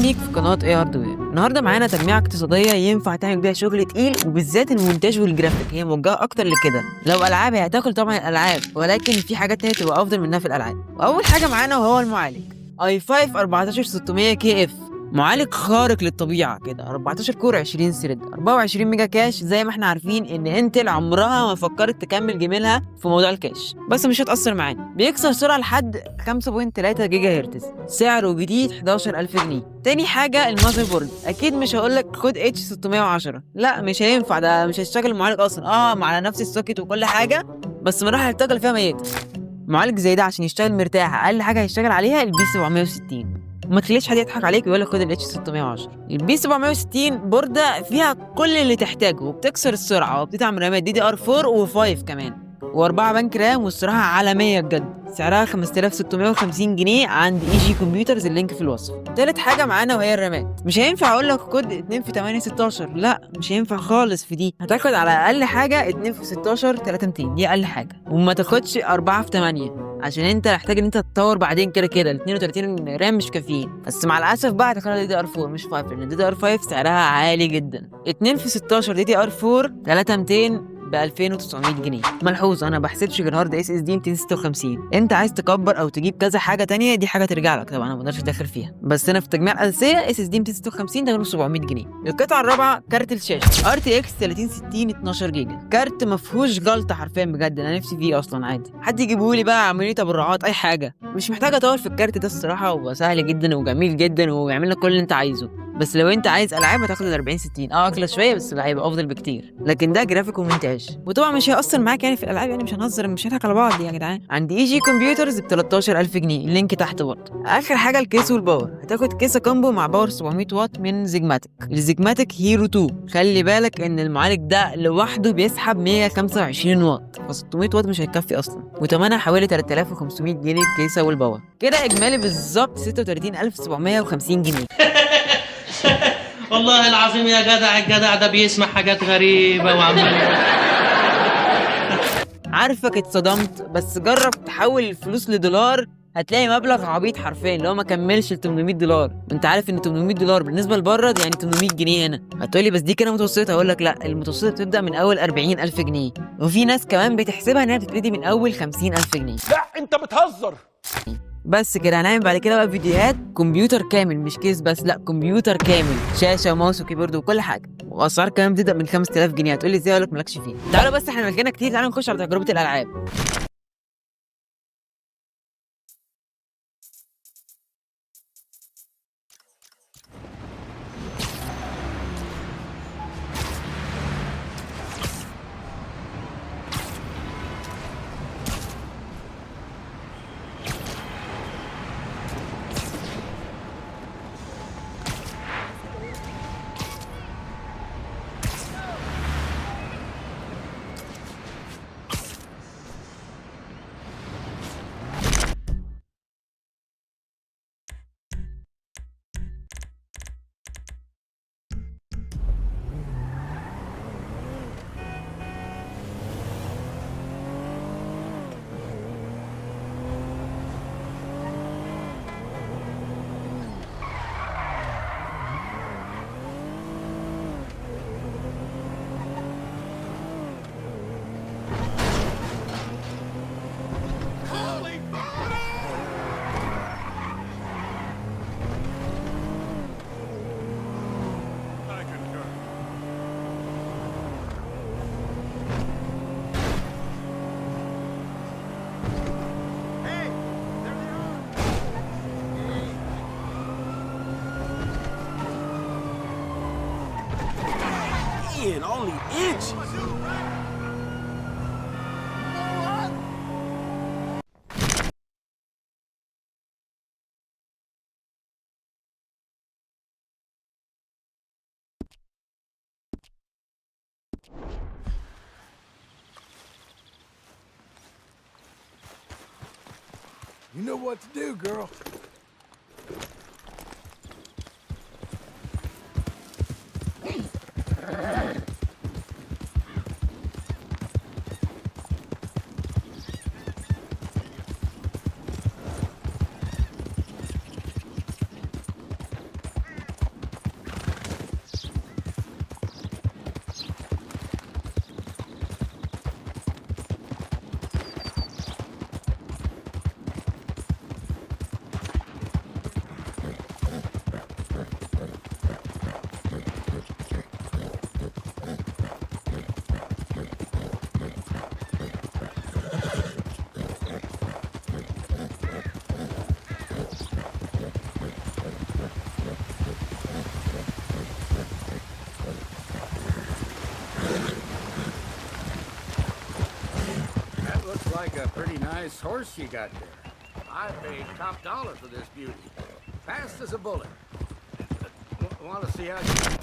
بيك في قناة اي هاردوير. النهارده معانا تجميعة اقتصادية ينفع تعمل بيها شغل تقيل، وبالذات المونتاج والجرافيك هي موجهة أكتر لكده. لو ألعاب هي هتاكل طبعا الألعاب، ولكن في حاجات تانية تبقى أفضل منها في الألعاب. وأول حاجة معانا وهو المعالج i5 14600 كي اف. معالج خارق للطبيعة كده، 14 كور 20 ثريد 24 ميجا كاش. زي ما احنا عارفين ان انتل عمرها ما فكرت تكمل جميلها في موضوع الكاش، بس مش هتأثر معانا. بيكسر سرعة لحد 5.3 جيجا هرتز. سعره جديد 11000 جنيه. تاني حاجة المذر بورد. اكيد مش هقولك خد اتش 610، لا مش هينفع، ده مش هيشتغل المعالج اصلا. على نفس السوكت وكل حاجة، بس مراحل الطاقة اللي فيها ميتة. معالج زي ده عشان يشتغل مرتاح اقل حاجة هيشتغل عليها البي 760. وما تخليش حد يضحك عليك ويقول لك خد الاتش 610. البي 760 بورده فيها كل اللي تحتاجه، وبتكسر السرعه، وبتدعم رامات دي دي ار 4 و5 كمان، و4 بنك رام، والصراحه عالميه بجد. سعرها 5650 جنيه عند اي جي كمبيوترز، اللينك في الوصف. تالت حاجه معانا وهي الرامات. مش هينفع اقول لك خد 2 في 8 16، لا مش هينفع خالص. في دي هتاخد على اقل حاجه 2 في 16 3200، دي اقل حاجه. وما تاخدش 4 في 8 عشان انت محتاج ان انت تطور بعدين. كده كده ال 32 رام مش كافيين، بس مع الاسف بقى هتاخدها دي دي ار 4 مش 5، لان دي دي ار 5 سعرها عالي جدا. 2 في 16 دي دي ار 4 3200 ب 2900 جنيه. ملحوظ انا بحسبش غير هارد اس اس دي 256. انت عايز تكبر او تجيب كذا حاجه تانية، دي حاجه ترجع لك طبعا، انا ما اقدرش ادخل فيها. بس انا في التجميع الاساسيه اس اس دي 256 ده 700 جنيه. القطعه الرابعه كارت الشاشه ار تي اكس 3060 12 جيجا. كارت ما فيهوش غلطه حرفيا بجد، انا نفسي فيه اصلا عادي. حد يجيبه لي بقى، عمليه تبرعات، اي حاجه. مش محتاج اطول في الكارت ده الصراحه، وسهل جدا وجميل جدا ويعمل لك كل اللي انت عايزه. بس لو انت عايز العاب هتاخد ال 40 60، اغلى شويه بس لا هيبقى افضل بكتير. لكن ده جرافيك ومونتاج، وطبعا مش هيأثر معاك يعني في الالعاب، يعني مش هنهزر، مش هنضحك على بعض يا جدعان. عندي اي جي كمبيوترز ب 13000 جنيه، اللينك تحت برضه. اخر حاجه الكيس والباور. هتاخد كيسه كومبو مع باور 700 واط من زيجماتيك، الزيجماتيك هيرو 2. خلي بالك ان المعالج ده لوحده بيسحب 125 واط، ف 600 واط مش هيكفي اصلا، وثمنها حوالي 3500 جنيه الكيسه والباور. كده اجمالي بالظبط 36750 جنيه. والله العظيم يا جدع، الجدع ده بيسمع حاجات غريبة وعمال. عارفك اتصدمت، بس جرب تحول الفلوس لدولار هتلاقي مبلغ عبيط حرفيا، اللي هو ما كملش ال 800 دولار. وانت عارف ان 800 دولار بالنسبه لبره يعني 800 جنيه هنا. هتقولي بس دي كده متوسطه، هقول لك لا، المتوسطه بتبدا من اول 40000 جنيه، وفي ناس كمان بتحسبها انها بتبتدي من اول 50000 جنيه. لا انت بتهزر. بس كده هنعمل بعد كده بقى فيديوهات كمبيوتر كامل، مش كيس بس، لا كمبيوتر كامل، شاشه وماوس وكيبورد وكل حاجه، واسعار كمان بتبدا من 5000 جنيه. هتقولي ازاي؟ اقول لك مالكش فيه. تعالوا بس احنا ملكنا كتير، تعالوا نخش على تجربه الالعاب. Only inches. You know what to do, girl. Looks like a pretty nice horse you got there. I paid top dollar for this beauty. Fast as a bullet. Want to see how you...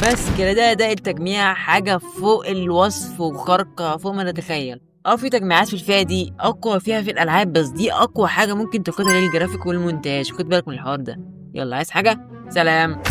بس كده ده اداء التجميع حاجه فوق الوصف وخارقه فوق ما نتخيل. في تجميعات في الفئه دي اقوى فيها في الالعاب، بس دي اقوى حاجه ممكن تاخدها للجرافيك والمونتاج. خد بالك من الحوار ده. يلا، عايز حاجه؟ سلام.